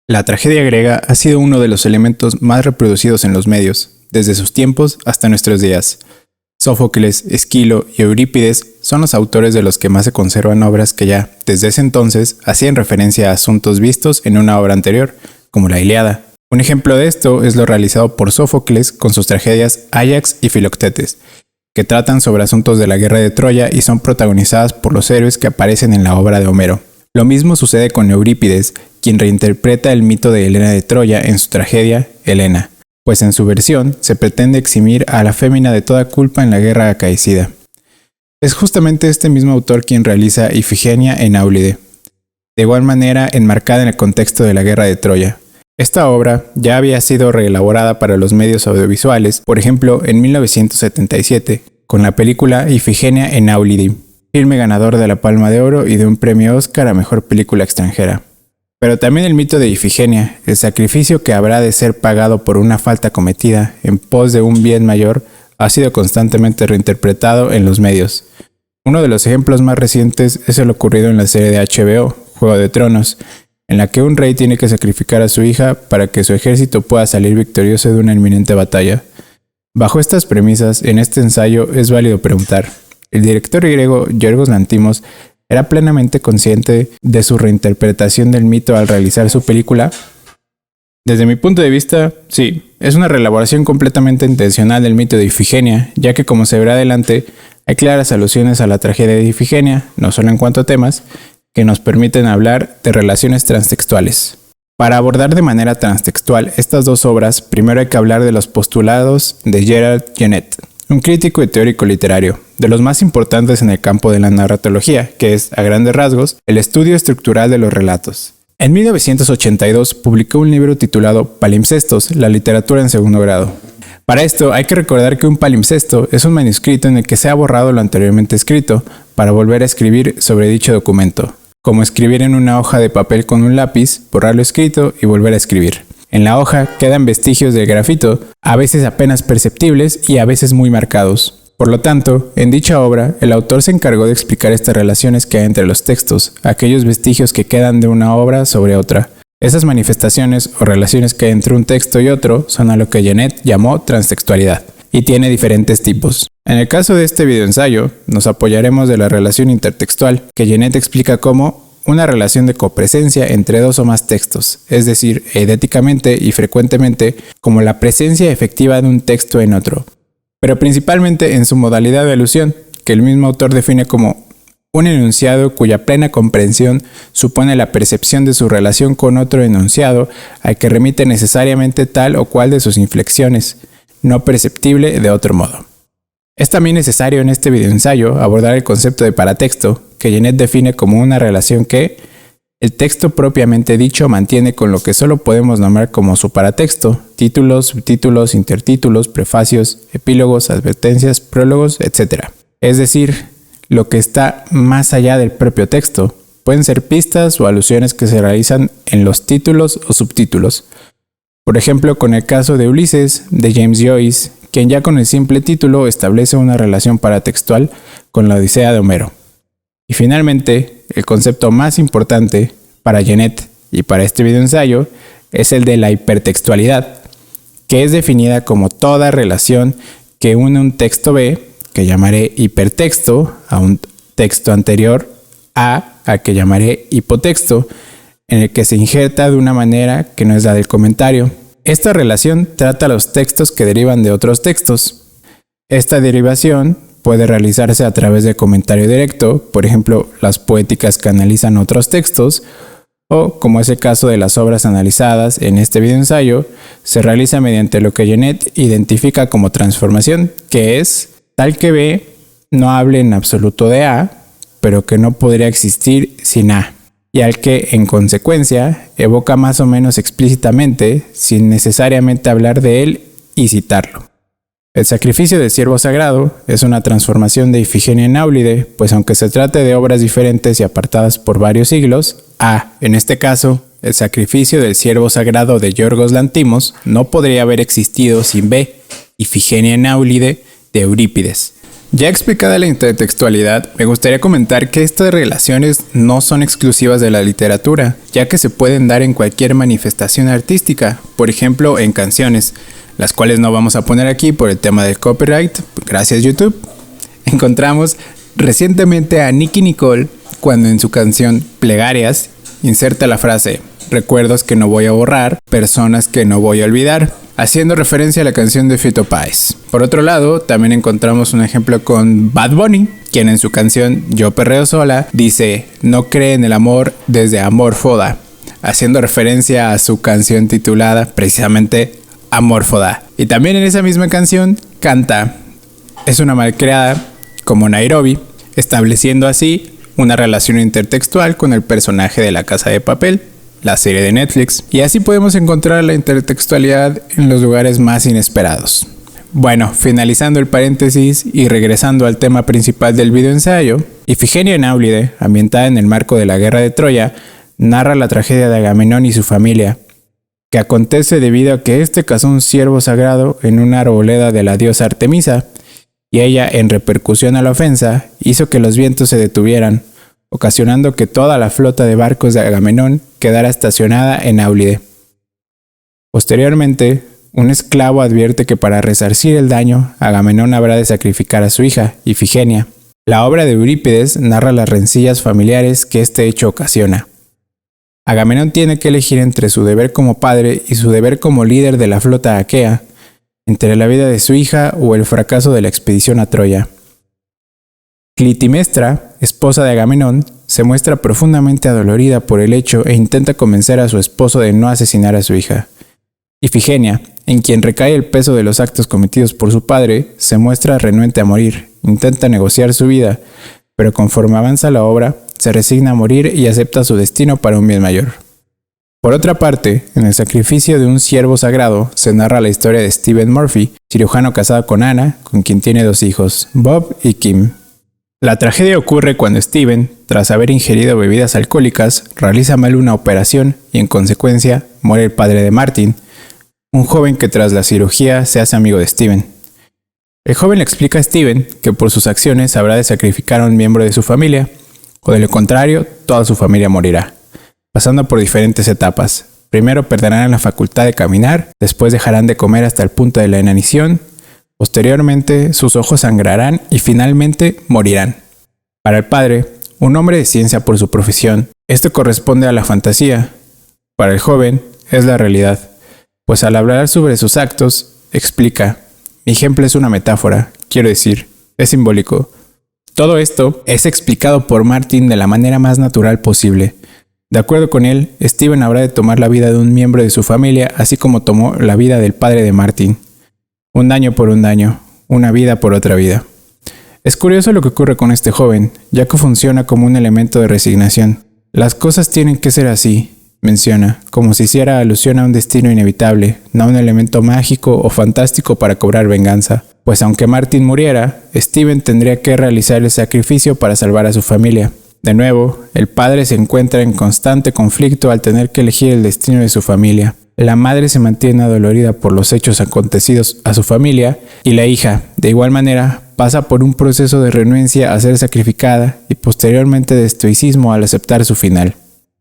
La tragedia griega ha sido uno de los elementos más reproducidos en los medios, desde sus tiempos hasta nuestros días. Sófocles, Esquilo y Eurípides son los autores de los que más se conservan obras que ya, desde ese entonces, hacían referencia a asuntos vistos en una obra anterior, como la Ilíada. Un ejemplo de esto es lo realizado por Sófocles con sus tragedias Áyax y Filoctetes, que tratan sobre asuntos de la guerra de Troya y son protagonizadas por los héroes que aparecen en la obra de Homero. Lo mismo sucede con Eurípides, quien reinterpreta el mito de Helena de Troya en su tragedia Helena, pues en su versión se pretende eximir a la fémina de toda culpa en la guerra acaecida. Es justamente este mismo autor quien realiza Ifigenia en Áulide, de igual manera enmarcada en el contexto de la guerra de Troya. Esta obra ya había sido reelaborada para los medios audiovisuales, por ejemplo en 1977, con la película Ifigenia en Áulide, filme ganador de la Palma de Oro y de un premio Oscar a Mejor Película Extranjera. Pero también el mito de Ifigenia, el sacrificio que habrá de ser pagado por una falta cometida en pos de un bien mayor, ha sido constantemente reinterpretado en los medios. Uno de los ejemplos más recientes es el ocurrido en la serie de HBO, Juego de Tronos, en la que un rey tiene que sacrificar a su hija para que su ejército pueda salir victorioso de una inminente batalla. Bajo estas premisas, en este ensayo es válido preguntar, ¿el director griego Yorgos Lanthimos era plenamente consciente de su reinterpretación del mito al realizar su película? Desde mi punto de vista, sí, es una reelaboración completamente intencional del mito de Ifigenia, ya que como se verá adelante, hay claras alusiones a la tragedia de Ifigenia, no solo en cuanto a temas, que nos permiten hablar de relaciones transtextuales. Para abordar de manera transtextual estas dos obras, primero hay que hablar de los postulados de Gerard Genette, un crítico y teórico literario, de los más importantes en el campo de la narratología, que es, a grandes rasgos, el estudio estructural de los relatos. En 1982 publicó un libro titulado Palimpsestos, la literatura en segundo grado. Para esto hay que recordar que un palimpsesto es un manuscrito en el que se ha borrado lo anteriormente escrito para volver a escribir sobre dicho documento, como escribir en una hoja de papel con un lápiz, borrar lo escrito y volver a escribir. En la hoja quedan vestigios del grafito, a veces apenas perceptibles y a veces muy marcados. Por lo tanto, en dicha obra, el autor se encargó de explicar estas relaciones que hay entre los textos, aquellos vestigios que quedan de una obra sobre otra. Esas manifestaciones o relaciones que hay entre un texto y otro son a lo que Genette llamó transtextualidad, y tiene diferentes tipos. En el caso de este videoensayo, nos apoyaremos de la relación intertextual, que Genette explica como una relación de copresencia entre dos o más textos, es decir, eidéticamente y frecuentemente como la presencia efectiva de un texto en otro, pero principalmente en su modalidad de alusión, que el mismo autor define como un enunciado cuya plena comprensión supone la percepción de su relación con otro enunciado al que remite necesariamente tal o cual de sus inflexiones, no perceptible de otro modo. Es también necesario en este videoensayo abordar el concepto de paratexto, que Genette define como una relación que el texto propiamente dicho mantiene con lo que solo podemos nombrar como su paratexto, títulos, subtítulos, intertítulos, prefacios, epílogos, advertencias, prólogos, etc. Es decir, lo que está más allá del propio texto. Pueden ser pistas o alusiones que se realizan en los títulos o subtítulos. Por ejemplo, con el caso de Ulises, de James Joyce, quien ya con el simple título establece una relación paratextual con la Odisea de Homero. Y finalmente, el concepto más importante para Genette y para este videoensayo es el de la hipertextualidad, que es definida como toda relación que une un texto B, que llamaré hipertexto, a un texto anterior A, al que llamaré hipotexto, en el que se injerta de una manera que no es la del comentario. Esta relación trata los textos que derivan de otros textos. Esta derivación puede realizarse a través de comentario directo, por ejemplo, las poéticas que analizan otros textos, o, como es el caso de las obras analizadas en este videoensayo, se realiza mediante lo que Genette identifica como transformación, que es tal que B no hable en absoluto de A, pero que no podría existir sin A, y al que, en consecuencia, evoca más o menos explícitamente, sin necesariamente hablar de él y citarlo. El sacrificio del ciervo sagrado es una transformación de Ifigenia en Áulide, pues aunque se trate de obras diferentes y apartadas por varios siglos, A, en este caso, el sacrificio del ciervo sagrado de Yorgos Lanthimos no podría haber existido sin B, Ifigenia en Áulide, de Eurípides. Ya explicada la intertextualidad, me gustaría comentar que estas relaciones no son exclusivas de la literatura, ya que se pueden dar en cualquier manifestación artística, por ejemplo en canciones, las cuales no vamos a poner aquí por el tema del copyright, gracias YouTube. Encontramos recientemente a Nicki Nicole cuando en su canción Plegarias inserta la frase "recuerdos que no voy a borrar, personas que no voy a olvidar", haciendo referencia a la canción de Fito Páez. Por otro lado, también encontramos un ejemplo con Bad Bunny, quien en su canción Yo Perreo Sola dice "no cree en el amor desde Amorfoda", haciendo referencia a su canción titulada precisamente Amorfoda. Y también en esa misma canción canta "es una malcriada como Nairobi", estableciendo así una relación intertextual con el personaje de La Casa de Papel, la serie de Netflix, y así podemos encontrar la intertextualidad en los lugares más inesperados. Bueno, finalizando el paréntesis y regresando al tema principal del videoensayo, Ifigenia en Áulide, ambientada en el marco de la guerra de Troya, narra la tragedia de Agamenón y su familia, que acontece debido a que éste cazó un ciervo sagrado en una arboleda de la diosa Artemisa, y ella, en repercusión a la ofensa, hizo que los vientos se detuvieran, ocasionando que toda la flota de barcos de Agamenón quedara estacionada en Áulide. Posteriormente, un esclavo advierte que para resarcir el daño, Agamenón habrá de sacrificar a su hija, Ifigenia. La obra de Eurípides narra las rencillas familiares que este hecho ocasiona. Agamenón tiene que elegir entre su deber como padre y su deber como líder de la flota aquea, entre la vida de su hija o el fracaso de la expedición a Troya. Clitimestra, esposa de Agamenón, se muestra profundamente adolorida por el hecho e intenta convencer a su esposo de no asesinar a su hija. Ifigenia, en quien recae el peso de los actos cometidos por su padre, se muestra renuente a morir, intenta negociar su vida, pero conforme avanza la obra, se resigna a morir y acepta su destino para un bien mayor. Por otra parte, en el sacrificio de un ciervo sagrado se narra la historia de Stephen Murphy, cirujano casado con Anna, con quien tiene 2 hijos, Bob y Kim. La tragedia ocurre cuando Stephen, tras haber ingerido bebidas alcohólicas, realiza mal una operación y en consecuencia muere el padre de Martin, un joven que tras la cirugía se hace amigo de Stephen. El joven le explica a Stephen que por sus acciones habrá de sacrificar a un miembro de su familia, o de lo contrario, toda su familia morirá, pasando por diferentes etapas. Primero perderán la facultad de caminar, después dejarán de comer hasta el punto de la inanición, posteriormente sus ojos sangrarán y finalmente morirán. Para el padre, un hombre de ciencia por su profesión, esto corresponde a la fantasía. Para el joven, es la realidad, pues al hablar sobre sus actos, explica: mi ejemplo es una metáfora, quiero decir, es simbólico. Todo esto es explicado por Martin de la manera más natural posible. De acuerdo con él, Stephen habrá de tomar la vida de un miembro de su familia, así como tomó la vida del padre de Martin. Un daño por un daño, una vida por otra vida. Es curioso lo que ocurre con este joven, ya que funciona como un elemento de resignación. Las cosas tienen que ser así, menciona, como si hiciera alusión a un destino inevitable, no a un elemento mágico o fantástico para cobrar venganza. Pues aunque Martin muriera, Stephen tendría que realizar el sacrificio para salvar a su familia. De nuevo, el padre se encuentra en constante conflicto al tener que elegir el destino de su familia. La madre se mantiene adolorida por los hechos acontecidos a su familia y la hija, de igual manera, pasa por un proceso de renuencia a ser sacrificada y posteriormente de estoicismo al aceptar su final.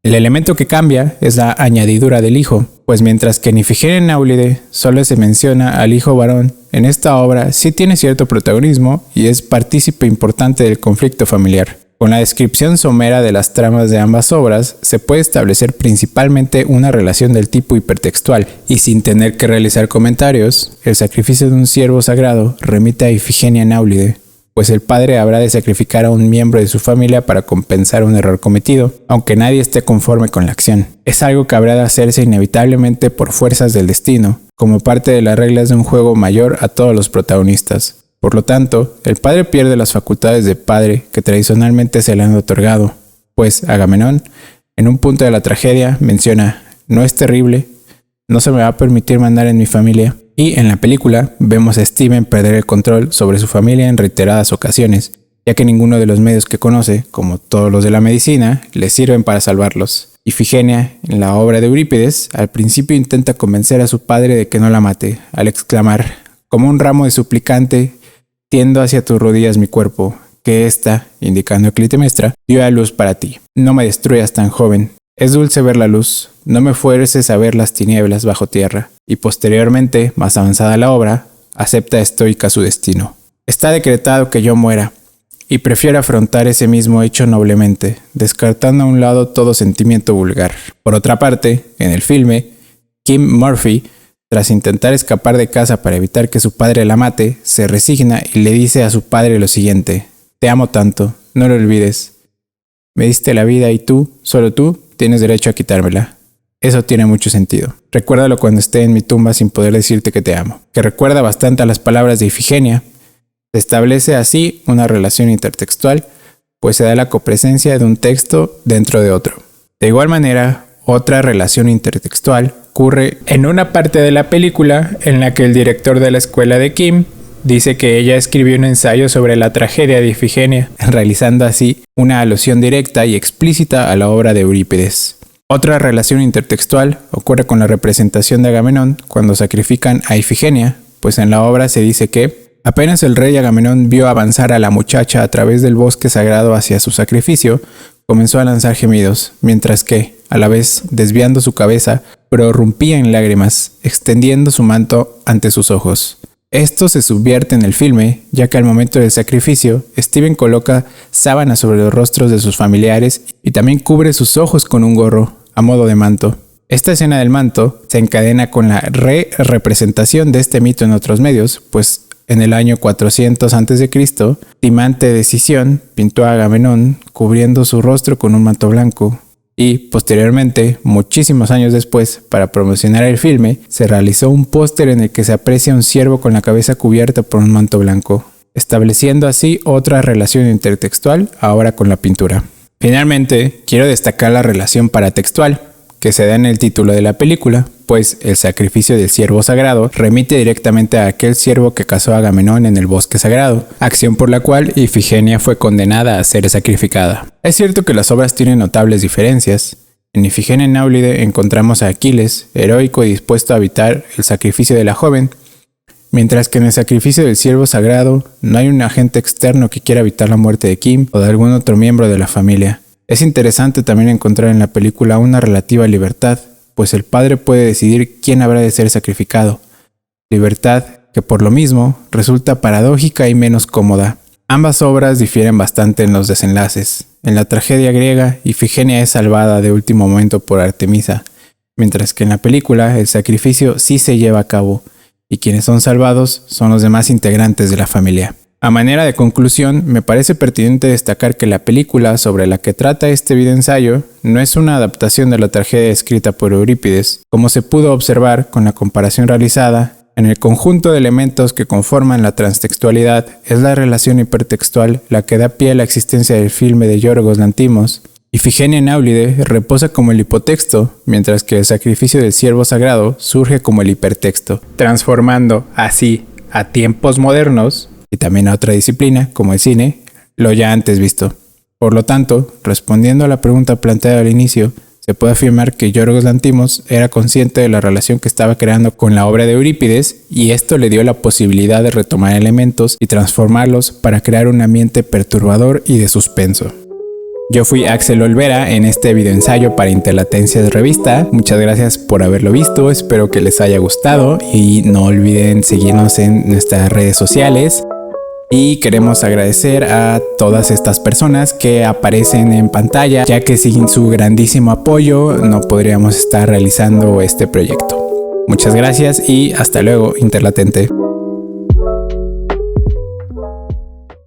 El elemento que cambia es la añadidura del hijo, pues mientras que en Ifigenia en Áulide solo se menciona al hijo varón, en esta obra sí tiene cierto protagonismo y es partícipe importante del conflicto familiar. Con la descripción somera de las tramas de ambas obras, se puede establecer principalmente una relación del tipo hipertextual, y sin tener que realizar comentarios, el sacrificio de un ciervo sagrado remite a Ifigenia en Áulide, pues el padre habrá de sacrificar a un miembro de su familia para compensar un error cometido, aunque nadie esté conforme con la acción. Es algo que habrá de hacerse inevitablemente por fuerzas del destino, como parte de las reglas de un juego mayor a todos los protagonistas. Por lo tanto, el padre pierde las facultades de padre que tradicionalmente se le han otorgado, pues Agamenón, en un punto de la tragedia, menciona: no es terrible, no se me va a permitir mandar en mi familia. Y en la película vemos a Stephen perder el control sobre su familia en reiteradas ocasiones, ya que ninguno de los medios que conoce, como todos los de la medicina, le sirven para salvarlos. Ifigenia, en la obra de Eurípides, al principio intenta convencer a su padre de que no la mate, al exclamar: como un ramo de suplicante, tiendo hacia tus rodillas mi cuerpo, que ésta, indicando Clitemnestra, dio a luz para ti. No me destruyas tan joven. Es dulce ver la luz, no me fuerces a ver las tinieblas bajo tierra. Y posteriormente, más avanzada la obra, acepta estoica su destino. Está decretado que yo muera, y prefiero afrontar ese mismo hecho noblemente, descartando a un lado todo sentimiento vulgar. Por otra parte, en el filme, Kim Murphy, tras intentar escapar de casa para evitar que su padre la mate, se resigna y le dice a su padre lo siguiente: te amo tanto, no lo olvides. Me diste la vida y tú, solo tú, tienes derecho a quitármela. Eso tiene mucho sentido. Recuérdalo cuando esté en mi tumba sin poder decirte que te amo. Que recuerda bastante a las palabras de Ifigenia. Se establece así una relación intertextual, pues se da la copresencia de un texto dentro de otro. De igual manera, otra relación intertextual ocurre en una parte de la película en la que el director de la escuela de Kim dice que ella escribió un ensayo sobre la tragedia de Ifigenia, realizando así una alusión directa y explícita a la obra de Eurípides. Otra relación intertextual ocurre con la representación de Agamenón cuando sacrifican a Ifigenia, pues en la obra se dice que apenas el rey Agamenón vio avanzar a la muchacha a través del bosque sagrado hacia su sacrificio, comenzó a lanzar gemidos, mientras que, a la vez desviando su cabeza, prorrumpía en lágrimas, extendiendo su manto ante sus ojos. Esto se subvierte en el filme, ya que al momento del sacrificio, Steven coloca sábanas sobre los rostros de sus familiares y también cubre sus ojos con un gorro, a modo de manto. Esta escena del manto se encadena con la representación de este mito en otros medios, pues en el año 400 a.C., Timante de Sición pintó a Agamenón cubriendo su rostro con un manto blanco. Y, posteriormente, muchísimos años después, para promocionar el filme, se realizó un póster en el que se aprecia un ciervo con la cabeza cubierta por un manto blanco, estableciendo así otra relación intertextual, ahora con la pintura. Finalmente, quiero destacar la relación paratextual, que se da en el título de la película, pues el sacrificio del ciervo sagrado remite directamente a aquel ciervo que cazó a Agamenón en el bosque sagrado, acción por la cual Ifigenia fue condenada a ser sacrificada. Es cierto que las obras tienen notables diferencias. En Ifigenia en Náulide encontramos a Aquiles, heroico y dispuesto a evitar el sacrificio de la joven, mientras que en el sacrificio del ciervo sagrado no hay un agente externo que quiera evitar la muerte de Kim o de algún otro miembro de la familia. Es interesante también encontrar en la película una relativa libertad, pues el padre puede decidir quién habrá de ser sacrificado. Libertad que por lo mismo resulta paradójica y menos cómoda. Ambas obras difieren bastante en los desenlaces. En la tragedia griega, Ifigenia es salvada de último momento por Artemisa, mientras que en la película el sacrificio sí se lleva a cabo, y quienes son salvados son los demás integrantes de la familia. A manera de conclusión, me parece pertinente destacar que la película sobre la que trata este videoensayo no es una adaptación de la tragedia escrita por Eurípides, como se pudo observar con la comparación realizada. En el conjunto de elementos que conforman la transtextualidad es la relación hipertextual la que da pie a la existencia del filme de Yorgos Lanthimos. Ifigenia en Náulide reposa como el hipotexto, mientras que el sacrificio del ciervo sagrado surge como el hipertexto, transformando así a tiempos modernos y también a otra disciplina, como el cine, lo ya antes visto. Por lo tanto, respondiendo a la pregunta planteada al inicio, se puede afirmar que Yorgos Lanthimos era consciente de la relación que estaba creando con la obra de Eurípides y esto le dio la posibilidad de retomar elementos y transformarlos para crear un ambiente perturbador y de suspenso. Yo fui Axel Olvera en este videoensayo para Interlatencias Revista. Muchas gracias por haberlo visto, espero que les haya gustado y no olviden seguirnos en nuestras redes sociales. Y queremos agradecer a todas estas personas que aparecen en pantalla, ya que sin su grandísimo apoyo no podríamos estar realizando este proyecto. Muchas gracias y hasta luego, Interlatente.